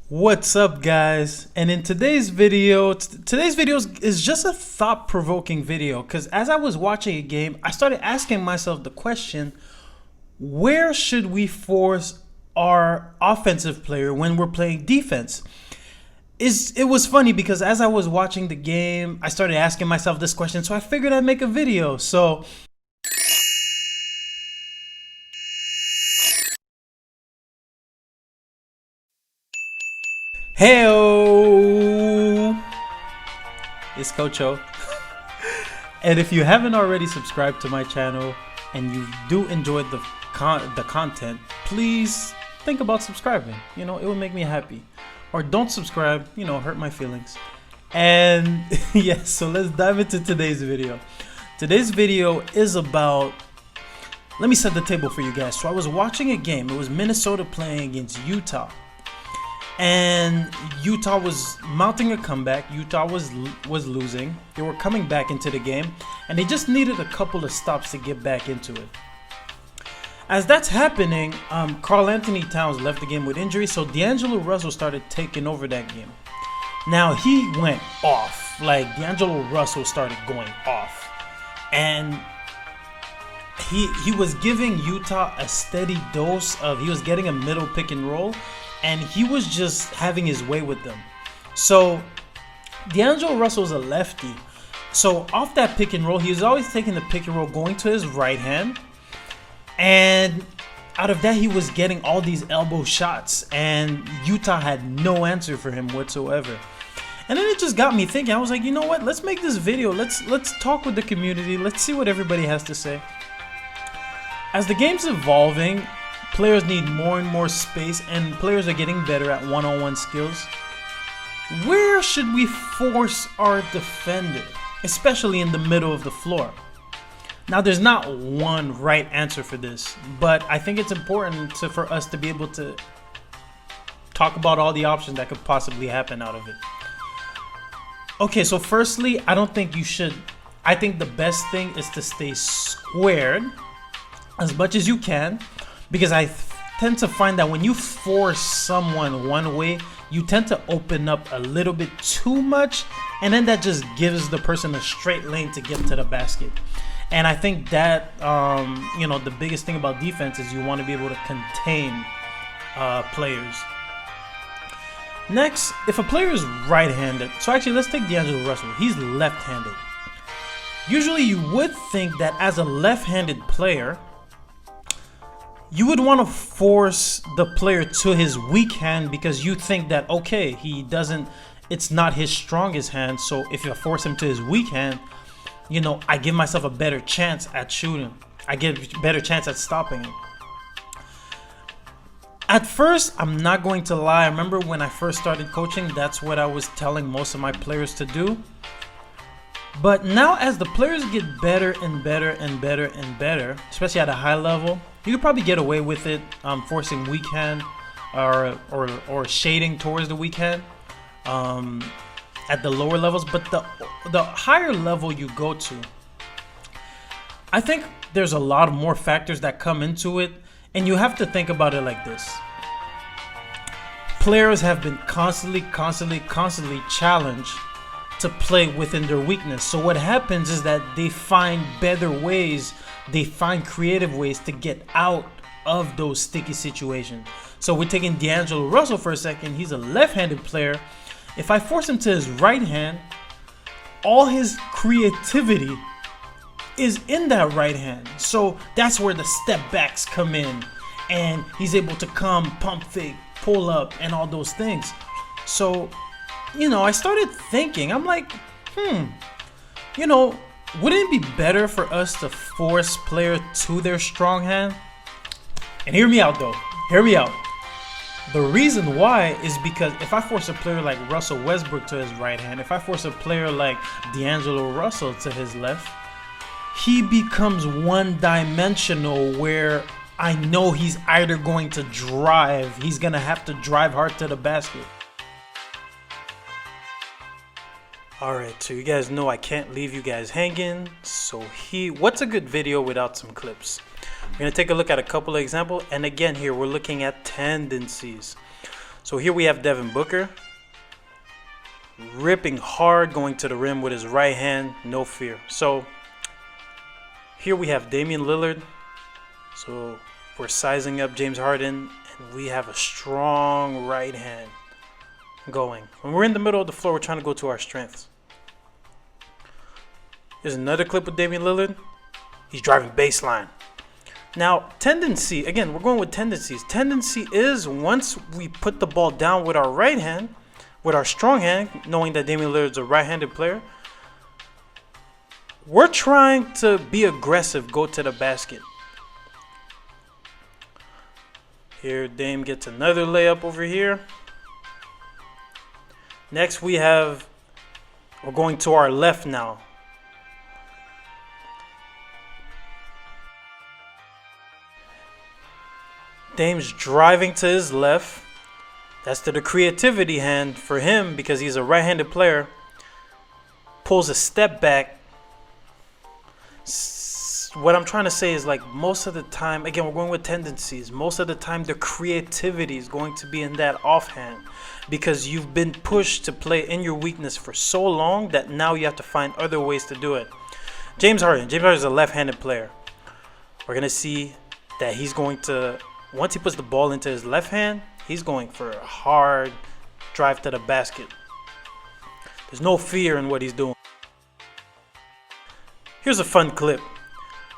What's up, guys? And in today's video, is just a thought-provoking video because as I was watching a game, I started asking myself the question, where should we force our offensive player when we're playing defense? It was funny because as I was watching the game, I started asking myself this question, so I figured I'd make a video. So heyo, it's Coach O. And if you haven't already subscribed to my channel and you do enjoy the content, please think about subscribing. You know, it will make me happy. Or don't subscribe, you know, hurt my feelings. And yes, so let's dive into today's video. Today's video is about, let me set the table for you guys. So I was watching a game. It was Minnesota playing against Utah. And Utah was mounting a comeback. Utah was losing. They were coming back into the game, and they just needed a couple of stops to get back into it. As that's happening, Karl-Anthony Towns left the game with injury, so D'Angelo Russell started taking over that game. Now he went off. Like, D'Angelo Russell started going off, and he was giving Utah a steady dose of, he was getting a middle pick and roll, and he was just having his way with them. So D'Angelo Russell's a lefty, so off that pick and roll, he was always taking the pick and roll, going to his right hand, and out of that he was getting all these elbow shots, and Utah had no answer for him whatsoever. And then it just got me thinking. I was like, you know what, let's make this video, let's talk with the community, let's see what everybody has to say. As the game's evolving, players need more and more space, and players are getting better at one-on-one skills. Where should we force our defender, especially in the middle of the floor? Now, there's not one right answer for this, but I think it's important for us to be able to talk about all the options that could possibly happen out of it. Okay, so firstly, I don't think you should. I think the best thing is to stay squared as much as you can, because I tend to find that when you force someone one way, you tend to open up a little bit too much, and then that just gives the person a straight lane to get to the basket. And I think that you know, the biggest thing about defense is you want to be able to contain players. Next, if a player is right-handed, so actually let's take D'Angelo Russell. He's left-handed. Usually you would think that as a left-handed player, you would want to force the player to his weak hand, because you think that, okay, it's not his strongest hand, so if I force him to his weak hand, you know, I give myself a better chance at shooting. I get a better chance at stopping him. At first, I'm not going to lie, I remember when I first started coaching, that's what I was telling most of my players to do. But now, as the players get better and better and better and better, especially at a high level, you could probably get away with it, forcing weak hand or shading towards the weak hand at the lower levels. But the higher level you go to, I think there's a lot more factors that come into it, and you have to think about it like this. Players have been constantly challenged to play within their weakness. So what happens is that they find better ways, they find creative ways to get out of those sticky situations. So we're taking D'Angelo Russell for a second. He's a left-handed player. If I force him to his right hand, all his creativity is in that right hand. So that's where the step backs come in, and he's able to come, pump fake, pull up, and all those things. So, you know, I started thinking, I'm like, you know, wouldn't it be better for us to force players to their strong hand? And hear me out though, hear me out. The reason why is because if I force a player like Russell Westbrook to his right hand, if I force a player like D'Angelo Russell to his left, he becomes one-dimensional, where I know he's either going to drive, he's going to have to drive hard to the basket. Alright, so you guys know I can't leave you guys hanging, so what's a good video without some clips? We're going to take a look at a couple of examples, and again here we're looking at tendencies. So here we have Devin Booker ripping hard, going to the rim with his right hand, no fear. So here we have Damian Lillard. So we're sizing up James Harden, and we have a strong right hand going. When we're in the middle of the floor, we're trying to go to our strengths. There's another clip with Damian Lillard. He's driving baseline. Now, tendency, again, we're going with tendencies. Tendency is once we put the ball down with our right hand, with our strong hand, knowing that Damian Lillard's a right-handed player, we're trying to be aggressive, go to the basket. Here, Dame gets another layup over here. Next, we're going to our left now. Dame's driving to his left. That's to the creativity hand for him because he's a right-handed player. Pulls a step back. What I'm trying to say is, like, most of the time, again, we're going with tendencies. Most of the time, the creativity is going to be in that offhand because you've been pushed to play in your weakness for so long that now you have to find other ways to do it. James Harden is a left-handed player. We're going to see that he's going to, once he puts the ball into his left hand, he's going for a hard drive to the basket. There's no fear in what he's doing. Here's a fun clip.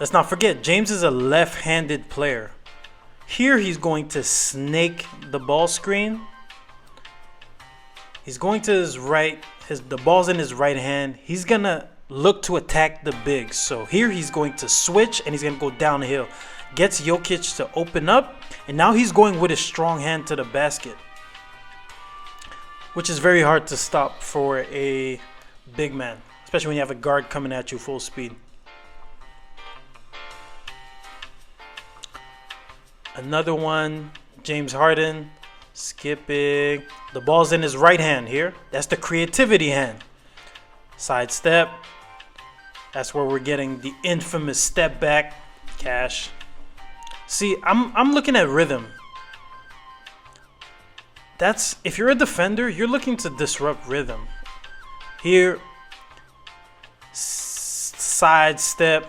Let's not forget, James is a left-handed player. Here he's going to snake the ball screen. He's going to his right. The ball's in his right hand. He's going to look to attack the bigs. So here he's going to switch and he's going to go downhill. Gets Jokic to open up. And now he's going with his strong hand to the basket, which is very hard to stop for a big man, especially when you have a guard coming at you full speed. Another one, James Harden, skipping. The ball's in his right hand here. That's the creativity hand. Side step. That's where we're getting the infamous step back. Cash. See, I'm looking at rhythm. That's, if you're a defender, you're looking to disrupt rhythm. Here, side step.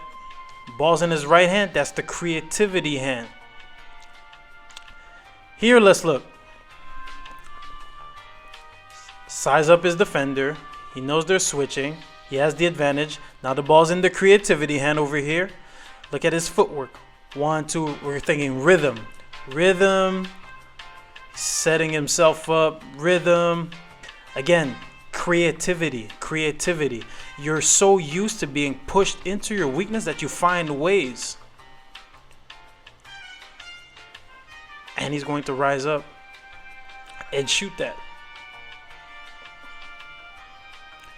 Ball's in his right hand. That's the creativity hand. Here, let's look. Size up his defender. He knows they're switching. He has the advantage. Now the ball's in the creativity hand over here. Look at his footwork. 1, 2. We're thinking rhythm. Rhythm. Setting himself up. Rhythm. Again, creativity. Creativity. You're so used to being pushed into your weakness that you find ways. And he's going to rise up and shoot that.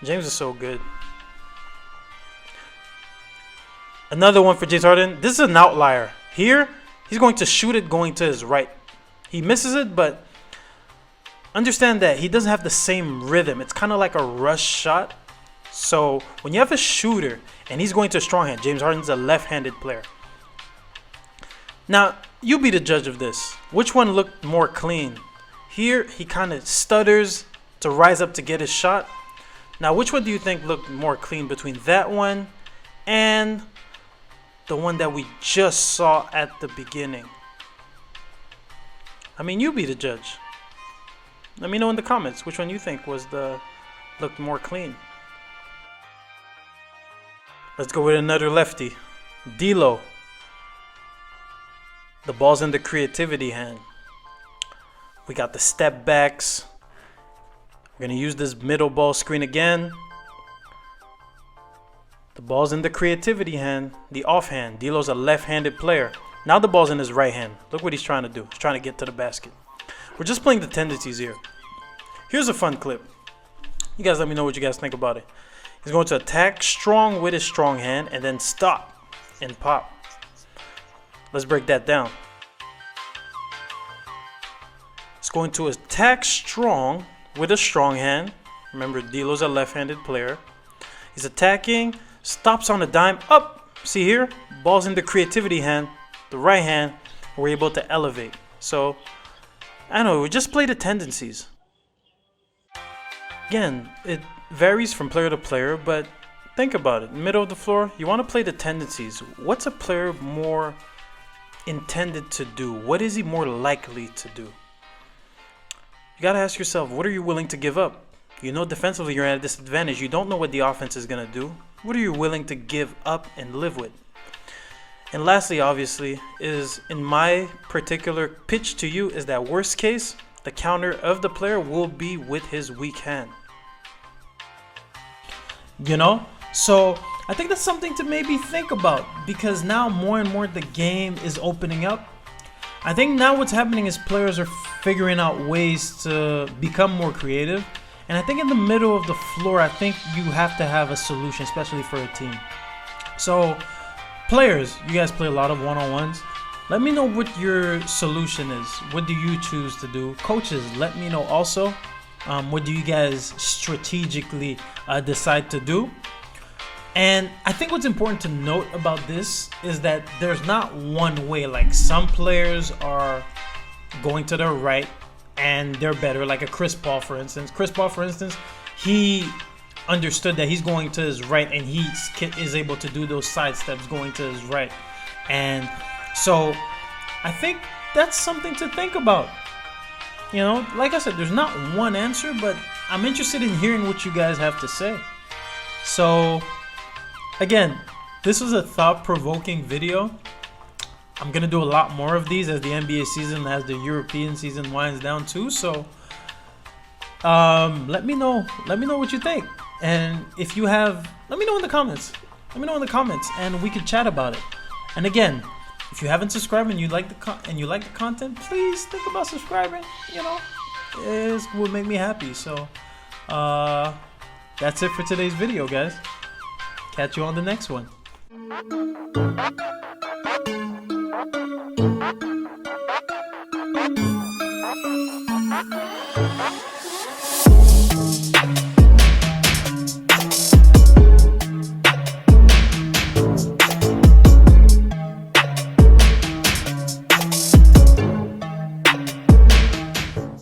James is so good. Another one for James Harden. This is an outlier. Here, he's going to shoot it going to his right. He misses it, but understand that he doesn't have the same rhythm. It's kind of like a rush shot. So when you have a shooter and he's going to a strong hand, James Harden's a left-handed player. Now, you be the judge of this. Which one looked more clean? Here, he kind of stutters to rise up to get his shot. Now, which one do you think looked more clean between that one and the one that we just saw at the beginning? I mean, you be the judge. Let me know in the comments which one you think looked more clean. Let's go with another lefty. D'Lo. The ball's in the creativity hand. We got the step backs. We're going to use this middle ball screen again. The ball's in the creativity hand, the offhand. D'Lo's a left-handed player. Now the ball's in his right hand. Look what he's trying to do. He's trying to get to the basket. We're just playing the tendencies here. Here's a fun clip. You guys let me know what you guys think about it. He's going to attack strong with his strong hand and then stop and pop. Let's break that down. It's going to attack strong with a strong hand. Remember, D'Lo's a left-handed player. He's attacking, stops on a dime, up. See here? Ball's in the creativity hand, the right hand. We're able to elevate. So I don't know, just play the tendencies. Again, it varies from player to player, but think about it. Middle of the floor, you want to play the tendencies. What's a player more intended to do? What is he more likely to do? You got to ask yourself, what are you willing to give up? You know defensively you're at a disadvantage. You don't know what the offense is going to do. What are you willing to give up and live with? And lastly, obviously, is in my particular pitch to you is that worst case, the counter of the player will be with his weak hand. You know? So I think that's something to maybe think about, because now more and more the game is opening up. I think now what's happening is players are figuring out ways to become more creative. And I think in the middle of the floor, I think you have to have a solution, especially for a team. So players, you guys play a lot of one-on-ones. Let me know what your solution is. What do you choose to do? Coaches, let me know also. What do you guys strategically decide to do? And I think what's important to note about this is that there's not one way. Like, some players are going to their right and they're better. Like a Chris Paul, for instance. Chris Paul, for instance, he understood that he's going to his right and he is able to do those side steps going to his right. And so I think that's something to think about. You know, like I said, there's not one answer, but I'm interested in hearing what you guys have to say. So again, this was a thought-provoking video. I'm going to do a lot more of these as the NBA season, as the European season winds down too. So let me know what you think. And if you have, let me know in the comments. And we can chat about it. And again, if you haven't subscribed and you like the content, please think about subscribing. You know, it will make me happy. So that's it for today's video, guys. Catch you on the next one.